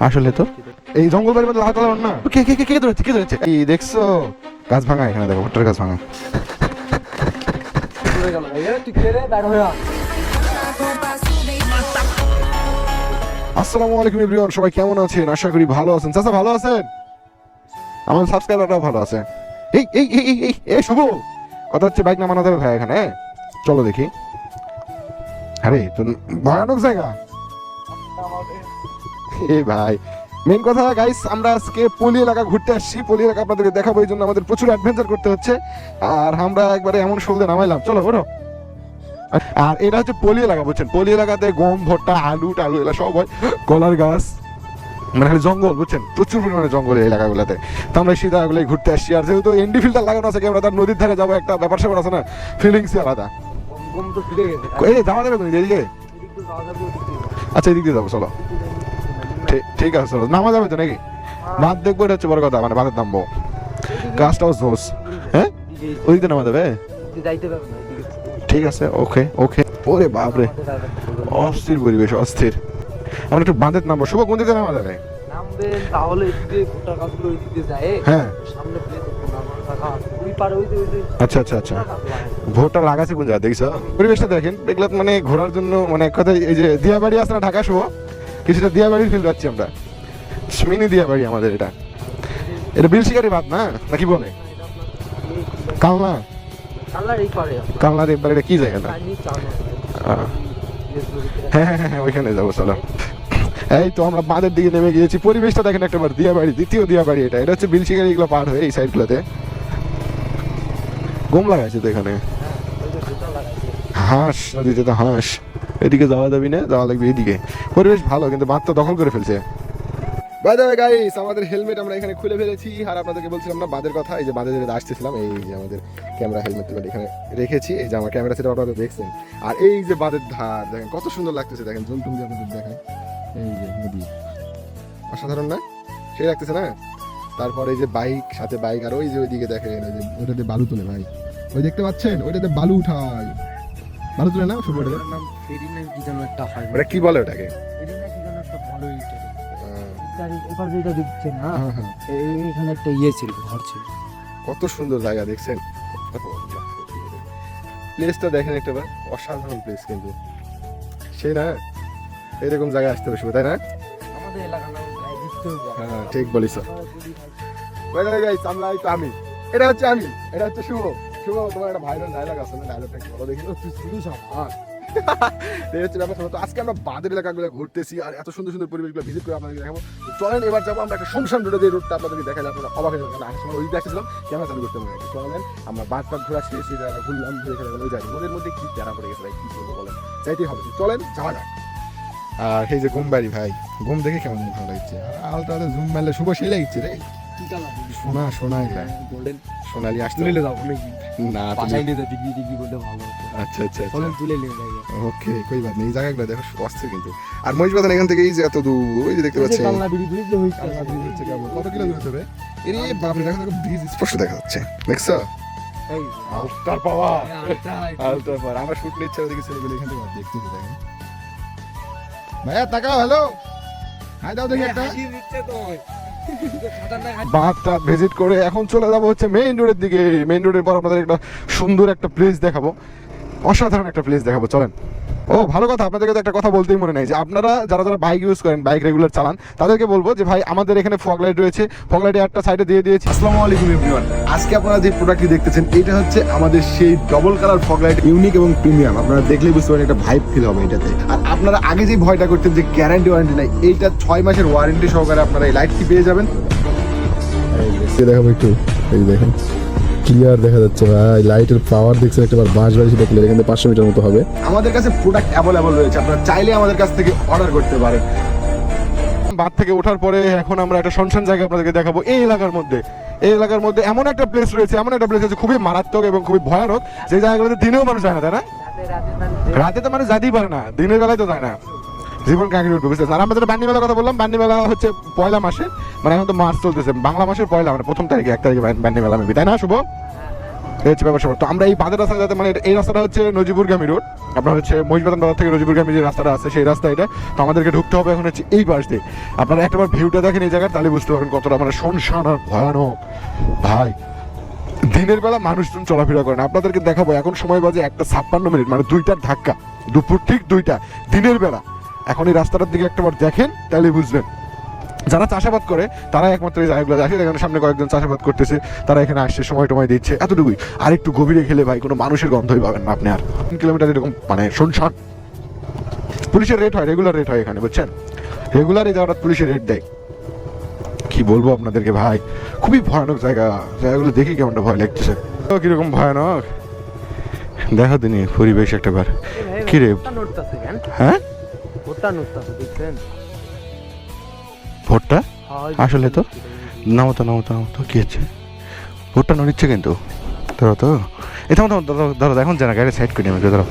আসলে তো এই জঙ্গল বাড়ির মধ্যে লাল কালার না, কে কে কে কে ধরেছে, কে ধরেছে? এই দেখছো গাছ ভাঙা, এখানে দেখো ভুট্টার গাছ ভাঙা। আসসালামু আলাইকুম এভরিওয়ান, সবাই কেমন আছেন? আশা করি ভালো আছেন। চাচা ভালো আছেন? আমার সাবস্ক্রাইবাররাও ভালো আছে। এই এই এই এই এই এই শুভ কথা হচ্ছে, বাইক নামানো যাবে ভাই এখানে? চলো দেখি। আরে তো ভয়ানক জায়গা। এই ভাই মেন কথা গাইস, আমরা আজকে পল্লী এলাকা ঘুরতে আসছি। পল্লী এলাকা আপনাদেরকে দেখাবো, এই জন্য আমাদের প্রচুর অ্যাডভেঞ্চার করতে হচ্ছে। আর আমরা একবারে এমন শুরুতে নামাইলাম, চলো ওঠো। আর এটা হচ্ছে পল্লী এলাকা, বুঝছেন? পল্লী এলাকাতে গম, ভুট্টা, আলু টালু এগুলো সব হয়, কলার গাছ, মানে খালি জঙ্গল, বুঝছেন? প্রচুর পরিমাণে জঙ্গল এই এলাকাগুলোতে। তো আমরা সেই জায়গাগুলোই ঘুরতে আসছি। আর যেহেতু এনডি ফিল্টার লাগানো আছে, আমরা তার নদীর ধারে যাবো, একটা ব্যাপার স্যাপার আছে না, ফিলিংসই আলাদা। এই যাওয়া যাবে কোন এদিকে? আচ্ছা এদিক দিয়ে যাবো, চলো। ঠিক আছে চলো, নামা যাবে তো নাকি? বাঁধ দেখবো, এটা হচ্ছে বড় কথা, মানে বাঁধের নামবো। গাছটাও জোস। হ্যাঁ ওইদিকে নামা যাবে? ঠিক আছে, ওকে ওকে। ওরে বাপরে, অস্থির পরিবেশ, অস্থির। আমরা একটু বাঁধের নামবো। শুভ কোন দিকে নামা যাবে? হ্যাঁ আচ্ছা আচ্ছা আচ্ছা, ভোটটা লাগাছে কোন জায়গা দেখছো? পরিবেশটা দেখেন, দেখলাম মানে ঘোরার জন্য, মানে এক কথায় এই যে দিয়াবাড়ি আছে না ঢাকা শুভ, কিছুটা দিয়াবাড়ির ফিল পাচ্ছি আমরা। মিনি দিয়াবাড়ি আমাদের এটা। এটা বিলশিকারি বাদ না, নাকি বলে? কালনা, কালনার এবার এটা কি জায়গাটা? হ্যাঁ হ্যাঁ হ্যাঁ, ওইখানে যাবো চলো। এই তো আমরা বাঁধের দিকে নেমে গিয়েছি। পরিবেশটা দেখেন একটাবার, দিয়াবাড়ি, দ্বিতীয় দিয়াবাড়ি এটা। এটা হচ্ছে বিলশিকারি, এগুলো পার হয়ে এই সাইডগুলোতে গম লাগাইছে তো এখানে। হাঁস নদীতে তো হাঁস। এদিকে যাওয়া যাবি না, যাওয়া লাগবে এদিকে। পরিবেশ ভালো, কিন্তু বাঁধ তো দখল করে ফেলছে। বাই দ্য ওয়ে গাইস, আমাদের হেলমেট আমরা এখানে খুলে ফেলেছি। আর আপনাদেরকে বলছিলাম না বাঁধের কথা, এই যে বাঁধে যেটা আসতেছিলাম, এই যে আমাদের ক্যামেরা হেলমেট এখানে রেখেছি। এই যে আমার ক্যামেরা সেটা আপনারা দেখছেন। আর এই যে বাঁধের ধার দেখেন কত সুন্দর লাগতেছে, দেখেন জুম টুম দিয়ে আপনাদের দেখায়। এই যে নদী, অসাধারণ না? সেই লাগতেছে না? তারপরে এই যে বাইক, সাথে বাইক, আর ওই যে ওইদিকে দেখেন, ওই যে ওইটাতে বালু তোলে ভাই, ওই দেখতে পাচ্ছেন, ওইটাতে বালু উঠায়। বালু তোলে না শুভ? ওটা কি বলে ওটাকে? কত সুন্দর জায়গা দেখছেন, প্লেসটা দেখেন একটাবার, অসাধারণ প্লেস কিন্তু। সেই না, এরকম জায়গায় আসতে হবে, তাই না? হ্যাঁ ঠিক বলিস। আমি, এটা হচ্ছে আমি, এটা হচ্ছে শুভ। শুভ, তোমার একটা ভাইরাল ডায়লগ আছে না, ডায়লগটা কি বলো দেখি? আজকে আমরা বাঁধের এলাকাগুলো ঘুরতেছি, আর এত সুন্দর সুন্দর পরিবেশগুলো ভিজিট করে আপনাদের দেখাবো। চলেন এবার যাবো আমরা একটা শুনশান রোডে, যে রোডটা আপনাদেরকে দেখালে আপনারা অবাক হয়ে যাবেন। আসার সময় ওই দেখতেছিলাম, ক্যামেরা চালু করতে হবে। চলেন আমরা বাঁধ টাধ ঘুরে আসছি, সেই জায়গাটা ঘুরলাম, ঘুরে খেলে ওই জায়গা ওদের মধ্যে কি প্যারা পড়ে গেছে ভাই, কি করবো বলেন? চাইতেই হবে, চলেন যাওয়া যাক। আর এই যে ঘুমবাড়ি ভাই, ঘুম দেখে কেমন ভালো লাগছে। আলটা জুম মারলে শুভ সেই লাগছে রে। সোনা সোনা সোনালি আসতে না, আচ্ছা আচ্ছা ওকে, কই বাদ নেই। এই জায়গাগুলো দেখো অস্থির কিন্তু। আর মহিষবাজার এখান থেকে এই যে এত দূর, ওই যে দেখতে পাচ্ছেন কত কিলো দূর হবে? এর বাপরে, দেখো দেখো ব্রিজ স্পষ্ট দেখা যাচ্ছে, দেখছো? আলট্রার পাওয়ার, আলট্রার পাওয়ার। আমরা শুট নিচ্ছে ওদিকে ছেলেগুলো এখান থেকে দেখতে দেখেন। ভাইয়া তাকাও, হ্যালো, হাই দাও দেখি একটা। বাঁধটা ভিজিট করে এখন চলে যাবো হচ্ছে মেইন রোডের দিকে। মেইন রোডের পর আপনাদের একটা সুন্দর একটা প্লেস দেখাবো, অসাধারণ একটা প্লেস দেখাবো, চলেন। ও ভালো কথা, আপনাদেরকে তো একটা কথা বলতেই মনে নেই, যে আপনারা যারা যারা বাইক ইউজ করেন, বাইক রেগুলার চালান, তাদেরকে বলবো যে ভাই আমাদের এখানে ফগ লাইট রয়েছে, ফগ লাইট একটা সাইডে দিয়ে দিয়েছি। আসসালামু আলাইকুম এভরিওয়ান, আজকে আপনারা যে প্রোডাক্টটি দেখতেছেন, এটা হচ্ছে আমাদের সেই double colour fog light, unique এবং প্রিমিয়াম। আপনারা দেখলেই বুঝতে পারেন একটা ভাইব ফিল হবে এটাতে। আর আপনারা আগে যে ভয়টা করতেন যে গ্যারান্টি ওয়ারেন্টি নাই, এইটা 6 মাসের ওয়ারেন্টি সহকারে আপনারা এই লাইটটি পেয়ে যাবেন। এই দেখাবো একটু, এই দেখেন ক্লিয়ার দেখা যাচ্ছে ভাই, লাইটের পাওয়ার দেখছেন একবার, বাঁশ বাড়ি সেটা ক্লিয়ার। এখান থেকে 500 মিটার মতো হবে। আমাদের কাছে প্রোডাক্ট অ্যাভেলেবল রয়েছে, আপনারা চাইলে আমাদের কাছ থেকে অর্ডার করতে পারেন। বাঁধ থেকে ওঠার পরে এখন আমরা একটা শুনশান জায়গা আপনাদেরকে দেখাবো। এই এলাকার মধ্যে, এই এলাকার মধ্যে এমন একটা প্লেস রয়েছে, এমন একটা প্লেস আছে খুবই মারাত্মক এবং খুবই ভয়ানক, যে জায়গাগুলোতে দিনেও মানুষ যায় না, তাই না? রাতে তো মানুষ যাতেই পারে না, দিনের বেলায় তো যায় না, জীবন কাহিনী উঠবে, বুঝতে। আর আমরা যেটা বান্নি মেলার কথা বললাম, বান্নি মেলা হচ্ছে পয়লা মাসে, মানে এখন তো মার্চ চলতেছে, বাংলা মাসের পয়লা, মানে 1 তারিখে 1 তারিখে বান্নি মেলা মেবি, তাই না শুভ? এই হচ্ছে ব্যাপার স্যাপার। তো আমরা এই বাজার রাস্তা যাতে মানে এই রাস্তাটা হচ্ছে নজিপুরগামী রোড, আপনার হচ্ছে মহিষবাদন বাজার থেকে নজিপুরগামী যে রাস্তাটা আছে সেই রাস্তা এটা। তো আমাদেরকে ঢুকতে হবে এখন হচ্ছে এই পাশ দিয়ে। আপনারা একটাবার ভিউটা দেখেন এই জায়গার, তাহলে বুঝতে পারবেন কতটা মানে শুনশান আর ভয়ানক ভাই। দিনের বেলা মানুষজন চলাফেরা করে না। আপনাদেরকে দেখাবো এখন সময় বাজে 1:56, মানে 2টার ধাক্কা, দুপুর ঠিক 2টা দিনের বেলা। এখন এই রাস্তাটার দিকে একটাবার দেখেন তাহলে বুঝবেন। যারা চাষাবাদ করে তারা একমাত্র এই জায়গাগুলো আসে, এখানে সামনে কয়েকজন চাষাবাদ করতেছে, তারা এখানে আসছে, সময় টময় দিচ্ছে, এতটুকুই। আর একটু গভীরে খেলে ভাই কোনো মানুষের গন্ধই পাবেন না আপনি। আর 3 কিলোমিটার এরকম মানে শুনশান। পুলিশের রেট হয়, রেগুলার রেট হয় এখানে, বুঝছেন? রেগুলার এই জায়গাটা পুলিশের রেট দেয়। কি বলবো আপনাদেরকে ভাই, খুবই ভয়ানক জায়গা। জায়গাগুলো দেখি কেমনটা ভয় লাগতেছে। কিরকম ভয়ানক দেখো দিনই পরিবেশ একটা বার। কি রে হ্যাঁ ভোটটা আসলে তো নামো তো কি হচ্ছে, ভোটটা নড়িচ্ছে কিন্তু। ধরো তো এটা ধরো এখন জানা, গাড়ি সাইড করি আমি, ধরো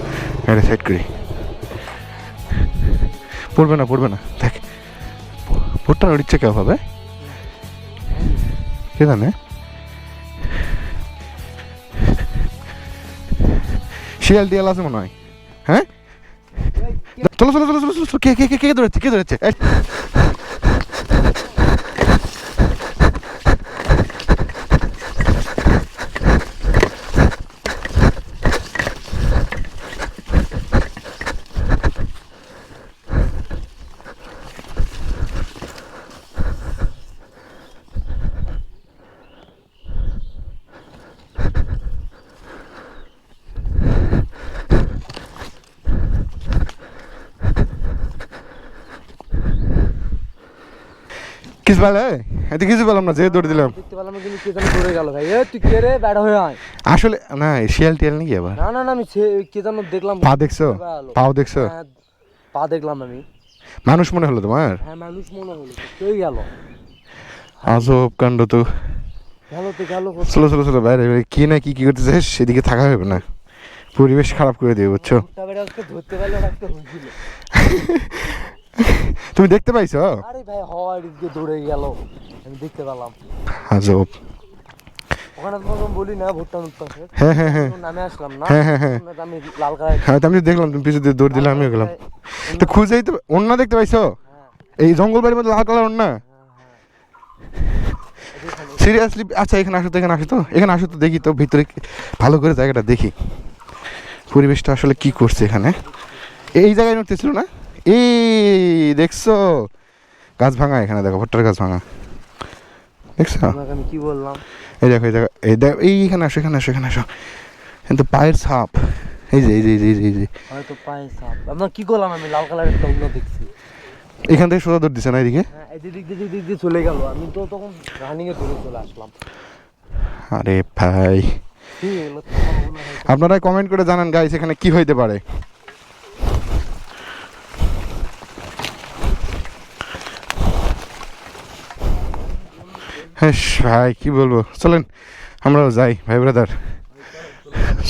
গাড়ি সাইড করি। পড়বে না দেখ, ভোটটা নড়িচ্ছে কেউ হবে কে জানে। শিয়াল টিয়াল আছে মনে হয়। হ্যাঁ চলো কে ধরেছে কিছু বলে এতে কিছু বললাম না, যে দৌড়ে দিলাম আসলে না শিয়াল টিয়াল নাকি আবার না আমি কে জানো দেখলাম। পা দেখছো? পাও দেখছো? পা দেখলাম আমি। মানুষ মনে হলো তোমার? হ্যাঁ মানুষ মনে হলো, কই গেল? আজব কাণ্ড তো। চলো বাইরে কি না কি করতেছে সেদিকে থাকা হবে না, পরিবেশ খারাপ করে দিবে বুঝছো। ধরতে পারলে তুমি দেখতে পাইছো? আরে ভাই হওয়ার দিকে দৌড়ে গেল, আমি দেখতে পেলাম। আজব। ওখানে তোমাকে বলি না ভুট্টা নুট্টাছে। হ্যাঁ নামে আসলাম না। আমি লাল হ্যাঁ আমি দেখলাম তুমি পিছু দিয়ে দৌড় দিলে, আমিও গেলাম। তো খুঁজেই তো অন্য দেখতে পাইছো? এই জঙ্গল বাড়ির মধ্যে লাল কালার অন্য। সিরিয়াসলি? আচ্ছা এখানে আসো তো দেখি তো ভিতরে ভালো করে জায়গাটা দেখি, পরিবেশটা আসলে কি করছে এখানে। এই জায়গায় নড়তেছিল না? এই দেখছো গাছ ভাঙা, এখানে দেখো ভুট্টার গাছ ভাঙা দেখছো? আমি কি বললাম? এই দেখো এই জায়গা এইখানে আসো কিন্তু পায়ের ছাপ, এই যে হয়তো পায়ের ছাপ। আমরা কি করলাম, আমি লাল কালারের একটা অন্য দেখছি, এখান থেকে সোজা দৌড় দিছে না এদিকে? হ্যাঁ এদিক দিয়ে চলে গেল, আমি তো তখন রানিং এ ধরে চলে আসলাম। আরে ভাই আপনারা কমেন্ট করে জানান গাইস এখানে কি হইতে পারে। হ্যাঁ ভাই কি বলবো, চলেন আমরাও যাই ভাই ব্রাদার।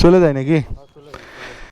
চলে যাই নাকি?